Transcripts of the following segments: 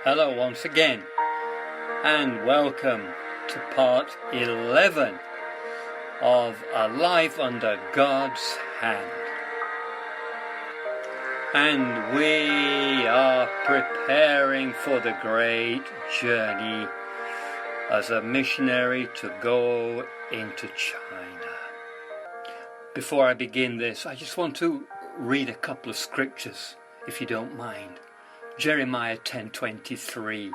Hello once again, and welcome to part 11 of A Life Under God's Hand. And we are preparing for the great journey as a missionary to go into China. Before I begin this, I just want to read a couple of scriptures, if you don't mind. Jeremiah 10:23,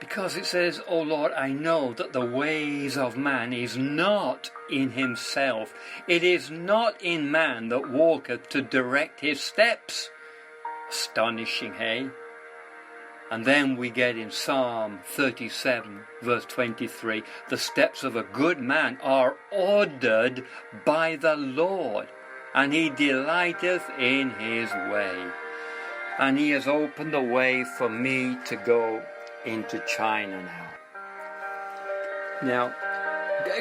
because it says, "O Lord, I know that the ways of man is not in himself. It is not in man that walketh to direct his steps." Astonishing, hey? And then we get in Psalm 37, verse 23, "The steps of a good man are ordered by the Lord, and he delighteth in his way." And he has opened the way for me to go into China now. Now,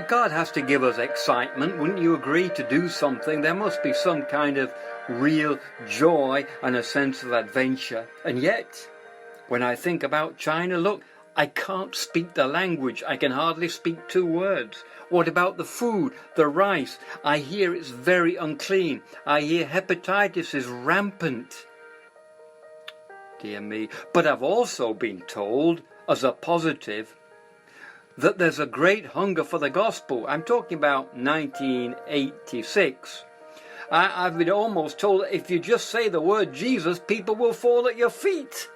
God has to give us excitement. Wouldn't you agree? To do something, there must be some kind of real joy and a sense of adventure. And yet, when I think about China, look, I can't speak the language. I can hardly speak 2 words. What about the food, the rice? I hear it's very unclean. I hear hepatitis is rampant. Dear me. But I've also been told, as a positive, that there's a great hunger for the gospel. I'm talking about 1986. I've been almost told that if you just say the word Jesus, people will fall at your feet.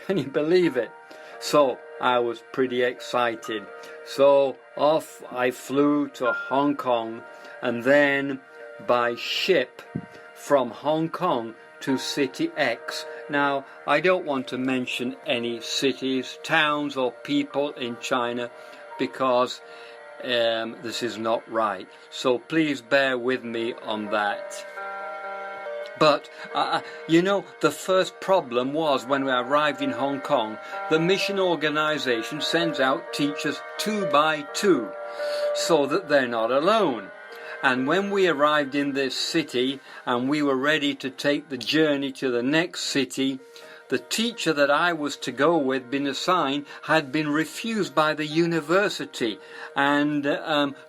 Can you believe it? So I was pretty excited. So off I flew to Hong Kong, and then by ship from Hong Kong to City X. Now, I don't want to mention any cities, towns or people in China because this is not right. So please bear with me on that. But, the first problem was when we arrived in Hong Kong, the mission organization sends out teachers 2 by 2 so that they're not alone. And when we arrived in this city and we were ready to take the journey to the next city, the teacher that I was to go with, been assigned, had been refused by the university, and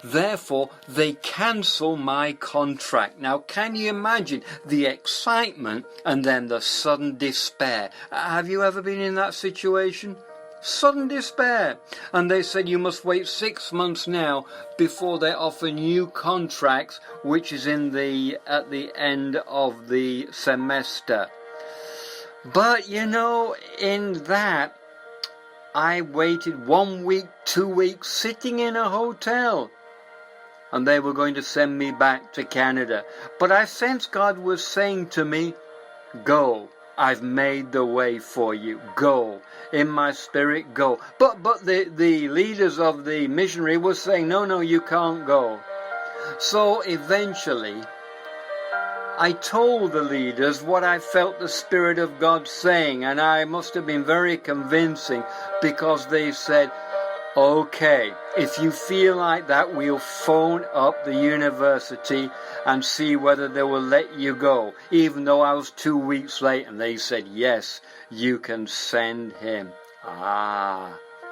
therefore they cancelled my contract. Now, can you imagine the excitement and then the sudden despair? Have you ever been in that situation? Sudden despair. And they said you must wait 6 months now before they offer new contracts, which is at the end of the semester. But in that, I waited 1 week, 2 weeks, sitting in a hotel, and they were going to send me back to Canada. But I sensed God was saying to me, "Go. I've made the way for you. Go." In my spirit, go. But the leaders of the missionary were saying, no, you can't go. So eventually, I told the leaders what I felt the Spirit of God saying, and I must have been very convincing, because they said, "Okay, if you feel like that, we'll phone up the university and see whether they will let you go," even though I was 2 weeks late. And they said, "Yes, you can send him."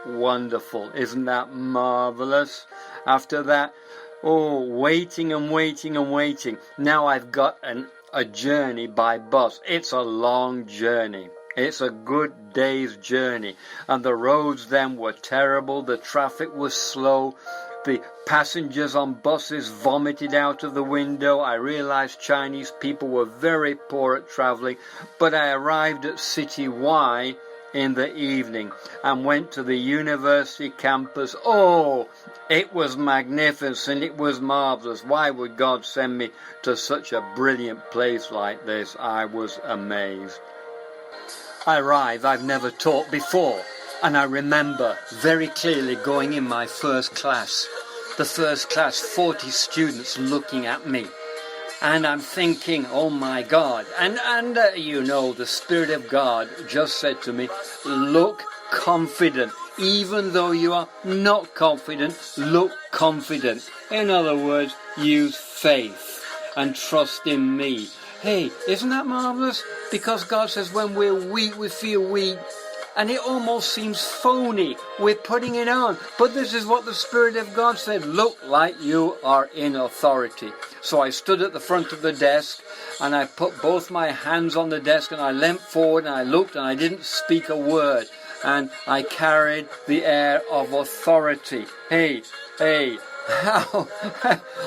Wonderful. Isn't that marvelous? After that, waiting and waiting and waiting. Now I've got a journey by bus. It's a long journey. It's a good day's journey. And the roads then were terrible. The traffic was slow. The passengers on buses vomited out of the window. I realized Chinese people were very poor at traveling. But I arrived at City Y in the evening and went to the university campus. It was magnificent. It was marvelous. Why would God send me to such a brilliant place like this? I was amazed. I arrived. I've never taught before. And I remember very clearly going in my first class. The first class, 40 students looking at me. And I'm thinking, oh my God. And the Spirit of God just said to me, "Look confident. Even though you are not confident, look confident." In other words, use faith and trust in me. Hey, isn't that marvelous? Because God says when we're weak, we feel weak. and it almost seems phony. We're putting it on. But this is what the Spirit of God said. Look like you are in authority. So I stood at the front of the desk, and I put both my hands on the desk, and I leant forward, and I looked, and I didn't speak a word. And I carried the air of authority. Hey, how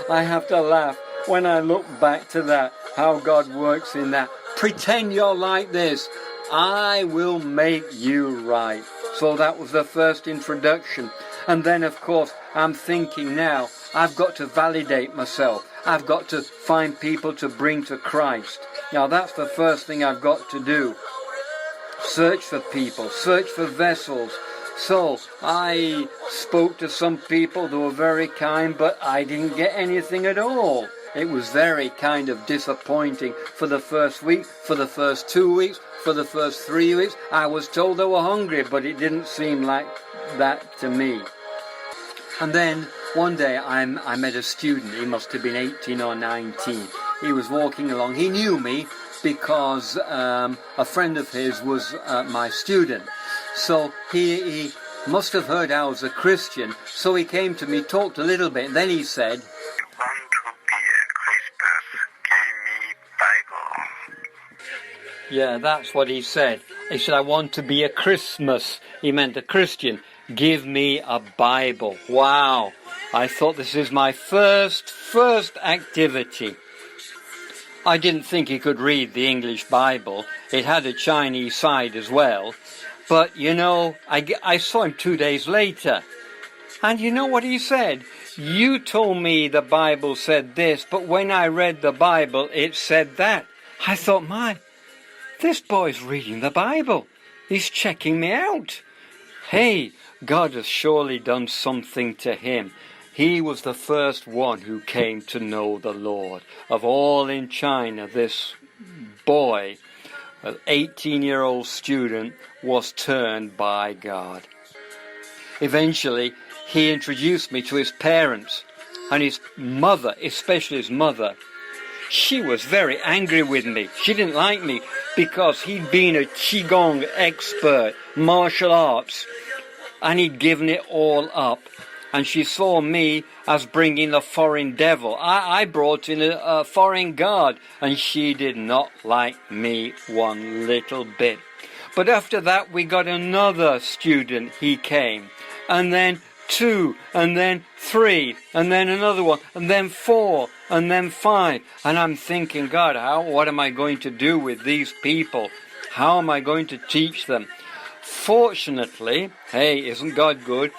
I have to laugh when I look back to that, how God works in that. Pretend you're like this. I will make you right. So that was the first introduction. And then, of course, I'm thinking now, I've got to validate myself. I've got to find people to bring to Christ. Now, that's the first thing I've got to do. Search for people, search for vessels. So I spoke to some people who were very kind, but I didn't get anything at all. It was very kind of disappointing for the first week, for the first 2 weeks, for the first 3 weeks. I was told they were hungry, but it didn't seem like that to me. And then one day I met a student. He must have been 18 or 19. He was walking along. He knew me because a friend of his was my student. So he must have heard I was a Christian. So he came to me, talked a little bit, and then he said, yeah, that's what he said. He said, I want to be a Christmas. He meant a Christian. Give me a Bible. Wow. I thought this is my first activity. I didn't think he could read the English Bible. It had a Chinese side as well. But, you know, I saw him 2 days later. And you know what he said? You told me the Bible said this, but when I read the Bible, it said that. I thought, this boy's reading the Bible. He's checking me out. Hey, God has surely done something to him. He was the first one who came to know the Lord. Of all in China, this boy, an 18-year-old student, was turned by God. Eventually, he introduced me to his parents, and his mother, especially his mother. She was very angry with me. She didn't like me because he'd been a Qigong expert, martial arts, and he'd given it all up. And she saw me as bringing the foreign devil. I brought in a foreign god, and she did not like me one little bit. But after that, we got another student. He came, and then 2, and then 3, and then another one, and then 4, and then 5. And I'm thinking, God, what am I going to do with these people? How am I going to teach them? Fortunately, hey, isn't God good?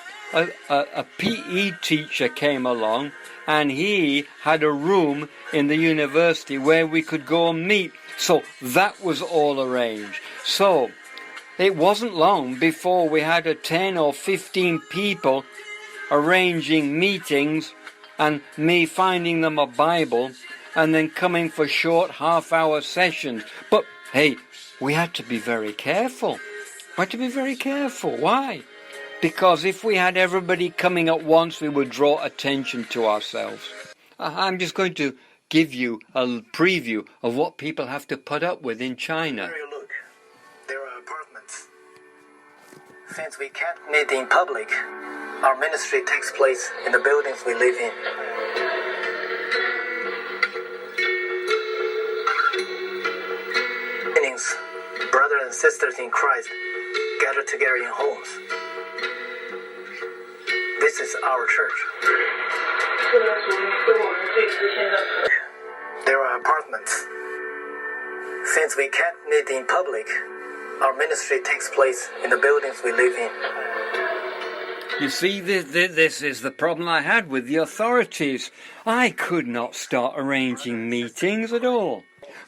A PE teacher came along, and he had a room in the university where we could go and meet. So that was all arranged. So it wasn't long before we had 10 or 15 people arranging meetings and me finding them a Bible and then coming for short half-hour sessions. But hey, we had to be very careful. We had to be very careful. Why? Because if we had everybody coming at once, we would draw attention to ourselves. I'm just going to give you a preview of what people have to put up with in China. Look, there are apartments. Since we can't meet in public, our ministry takes place in the buildings we live in. Meanings, brothers and sisters in Christ gather together in homes. This is our church. There are apartments. Since we can't meet in public, our ministry takes place in the buildings we live in. You see, this is the problem I had with the authorities. I could not start arranging meetings at all.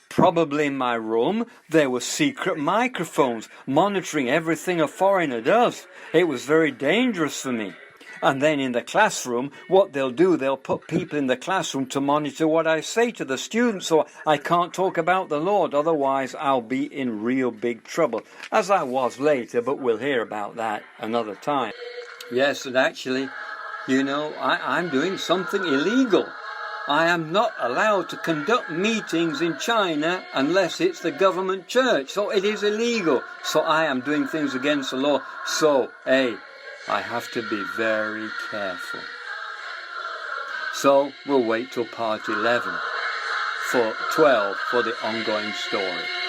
Probably in my room there were secret microphones monitoring everything a foreigner does. It was very dangerous for me. And then in the classroom, what they'll do, they'll put people in the classroom to monitor what I say to the students, so I can't talk about the Lord, otherwise I'll be in real big trouble, as I was later, but we'll hear about that another time. Yes, and actually, you know, I'm doing something illegal. I am not allowed to conduct meetings in China unless it's the government church. So it is illegal. So I am doing things against the law. So, hey, I have to be very careful. So we'll wait till part 11 for 12 for the ongoing story.